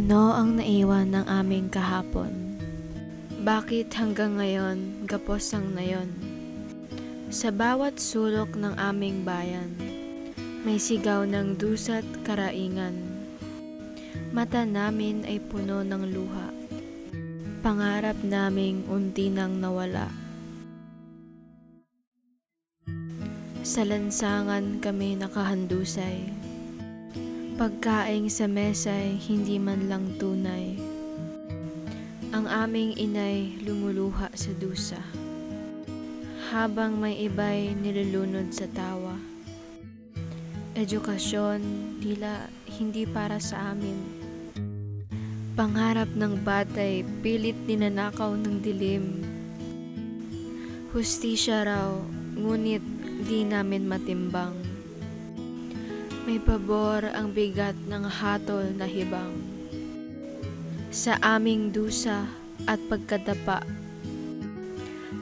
Ano ang naiwan ng aming kahapon? Bakit hanggang ngayon gapos ang nayon? Sa bawat sulok ng aming bayan, may sigaw ng dusa't karaingan. Mata namin ay puno ng luha, pangarap naming unti nang nawala. Sa lansangan kami nakahandusay, pagkaing sa mesa'y hindi man lang tunay. Ang aming inay lumuluha sa dusa, habang may iba'y nilulunod sa tawa. Edukasyon tila hindi para sa amin. Pangarap ng batay pilit ninanakaw ng dilim. Hustisya raw, ngunit di namin matimbang. May pabor ang bigat ng hatol na hibang. Sa aming dusa at pagkadapa,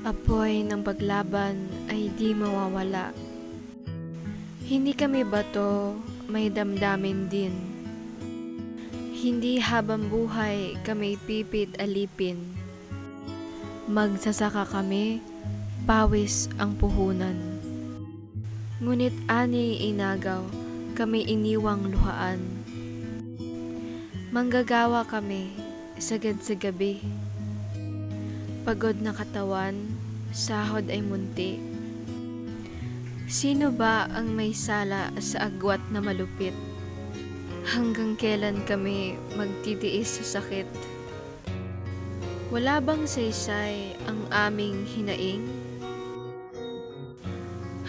apoy ng paglaban ay di mawawala. Hindi kami bato, may damdamin din. Hindi habang buhay kami pipit alipin. Magsasaka kami, pawis ang puhunan. Ngunit ani inagaw, kami iniwang luhaan. Manggagawa kami, sagad sa gabi. Pagod na katawan, sahod ay munti. Sino ba ang may sala sa agwat na malupit? Hanggang kailan kami magtitiis sa sakit? Wala bang saysay ang aming hinaing?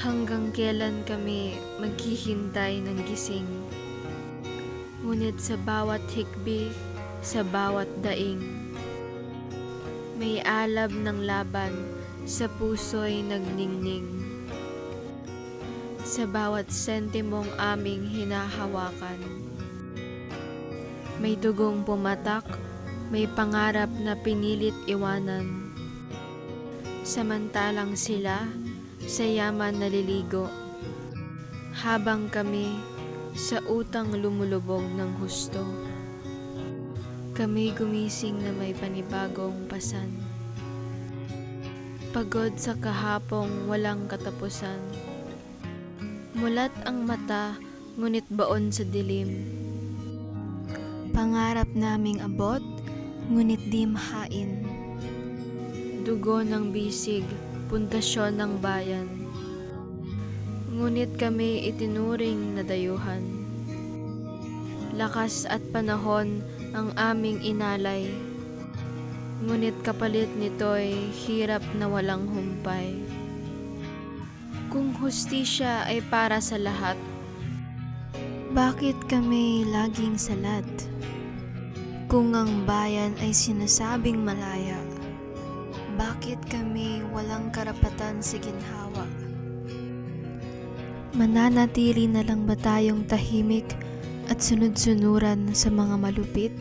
Hanggang kailan kami maghihintay ng gising? Ngunit sa bawat hikbi, sa bawat daing, may alab ng laban, sa puso'y nagningning. Sa bawat sentimong aming hinahawakan, may dugong pumatak, may pangarap na pinilit iwanan. Samantalang sila sa yaman naliligo, habang kami sa utang lumulubog ng husto. Kami gumising na may panibagong pasan, pagod sa kahapong walang katapusan. Mulat ang mata, ngunit baon sa dilim. Pangarap naming abot, ngunit di mahain. Dugo ng bisig, pundasyon ng bayan. Ngunit kami itinuring na dayuhan. Lakas at panahon ang aming inalay. Ngunit kapalit nito'y hirap na walang humpay. Kung hustisya ay para sa lahat, bakit kami laging salat? Kung ang bayan ay sinasabing malaya, bakit kami walang karapatan sa ginhawa? Mananatili na lang ba tayong tahimik at sunod-sunuran sa mga malupit?